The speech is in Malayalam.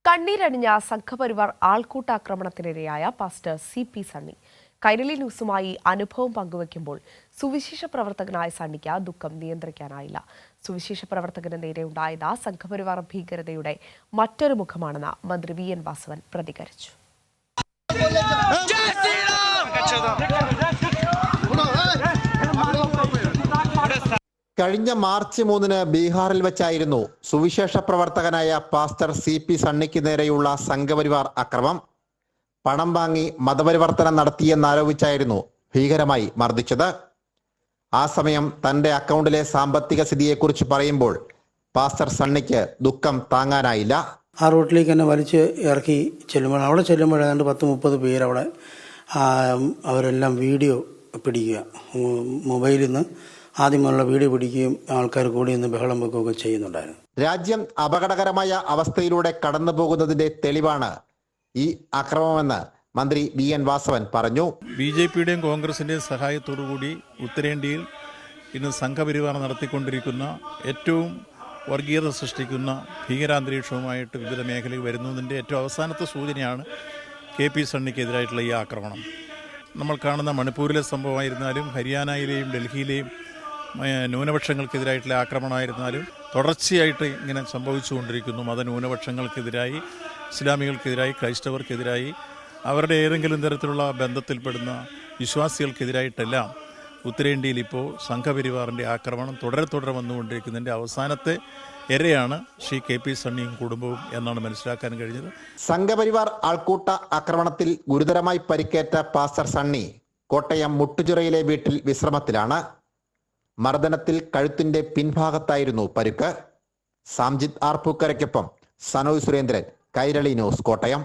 കണ്ണീരണിഞ്ഞ സംഘപരിവാർ ആൾക്കൂട്ടാക്രമണത്തിനിരയായ പാസ്റ്റർ CP സണ്ണി കൈരളി ന്യൂസുമായി അനുഭവം പങ്കുവയ്ക്കുമ്പോൾ സുവിശേഷ പ്രവർത്തകനായ സണ്ണിക്ക് ദുഃഖം നിയന്ത്രിക്കാനായില്ല. സുവിശേഷ പ്രവർത്തകന് നേരെയുണ്ടായത് സംഘപരിവാർ ഭീകരതയുടെ മറ്റൊരു മുഖമാണെന്ന് മന്ത്രി VN വാസവൻ പ്രതികരിച്ചു. കഴിഞ്ഞ മാർച്ച് 3 ബീഹാറിൽ വെച്ചായിരുന്നു സുവിശേഷ പ്രവർത്തകനായ പാസ്റ്റർ CP സണ്ണിക്ക് നേരെയുള്ള സംഘപരിവാർ അക്രമം. പണം വാങ്ങി മതപരിവർത്തനം നടത്തിയെന്നാരോപിച്ചായിരുന്നു ഭീകരമായി മർദ്ദിച്ചത്. ആ സമയം തന്റെ അക്കൗണ്ടിലെ സാമ്പത്തിക സ്ഥിതിയെക്കുറിച്ച് പറയുമ്പോൾ പാസ്റ്റർ സണ്ണിക്ക് ദുഃഖം താങ്ങാനായില്ല. ആ റോട്ടിലേക്ക് തന്നെ വലിച്ച് ഇറക്കി ചെല്ലുമ്പോൾ അവിടെ ചെല്ലുമ്പോൾ ഏതാണ്ട് 10-30 പേര് അവിടെ അവരെല്ലാം വീഡിയോ പിടിക്കുക, മൊബൈലിൽ നിന്ന് ആദ്യമുള്ള വീഡിയോ പിടിക്കുകയും ആൾക്കാർ കൂടി നിന്ന് ബഹളം വെക്കുകയൊക്കെ ചെയ്യുന്നുണ്ടായിരുന്നു. രാജ്യം അപകടകരമായ അവസ്ഥയിലൂടെ കടന്നു പോകുന്നതിന്റെ തെളിവാണ് ഈ അക്രമമെന്ന് മന്ത്രി VN വാസവൻ പറഞ്ഞു. BJPയുടെയും കോൺഗ്രസിന്റെയും സഹായത്തോടുകൂടി ഉത്തരേന്ത്യയിൽ ഇന്ന് സംഘപരിവാർ നടത്തിക്കൊണ്ടിരിക്കുന്ന ഏറ്റവും വർഗീയത സൃഷ്ടിക്കുന്ന ഭീകരാന്തരീക്ഷവുമായിട്ട് വിവിധ മേഖലയിൽ വരുന്നതിൻ്റെ ഏറ്റവും അവസാനത്തെ സൂചനയാണ് KP സണ്ണിക്കെതിരായിട്ടുള്ള ഈ ആക്രമണം. നമ്മൾ കാണുന്ന മണിപ്പൂരിലെ സംഭവമായിരുന്നാലും ഹരിയാനയിലെയും ഡൽഹിയിലെയും ന്യൂനപക്ഷങ്ങൾക്കെതിരായിട്ടുള്ള ആക്രമണമായിരുന്നാലും തുടർച്ചയായിട്ട് ഇങ്ങനെ സംഭവിച്ചുകൊണ്ടിരിക്കുന്നു. മതന്യൂനപക്ഷങ്ങൾക്കെതിരായി, ഇസ്ലാമികൾക്കെതിരായി, ക്രൈസ്തവർക്കെതിരായി, അവരുടെ ഏതെങ്കിലും തരത്തിലുള്ള ബന്ധത്തിൽപ്പെടുന്ന വിശ്വാസികൾക്കെതിരായിട്ടെല്ലാം ഉത്തരേന്ത്യയിൽ ഇപ്പോൾ സംഘപരിവാറിൻ്റെ ആക്രമണം തുടരെ വന്നുകൊണ്ടിരിക്കുന്നതിൻ്റെ അവസാനത്തെ ഇരയാണ് ശ്രീ KP സണ്ണിയും കുടുംബവും എന്നാണ് മനസ്സിലാക്കാൻ കഴിഞ്ഞത്. സംഘപരിവാർ ആൾക്കൂട്ട ആക്രമണത്തിൽ ഗുരുതരമായി പരിക്കേറ്റ പാസ്റ്റർ സണ്ണി കോട്ടയം മുട്ടുചിറയിലെ വീട്ടിൽ വിശ്രമത്തിലാണ്. മർദ്ദനത്തിൽ കഴുത്തിന്റെ പിൻഭാഗത്തായിരുന്നു പരുക്ക്. സാംജിത് ആർപ്പൂക്കരയ്ക്കൊപ്പം സനോജ് സുരേന്ദ്രൻ, കൈരളി ന്യൂസ്, കോട്ടയം.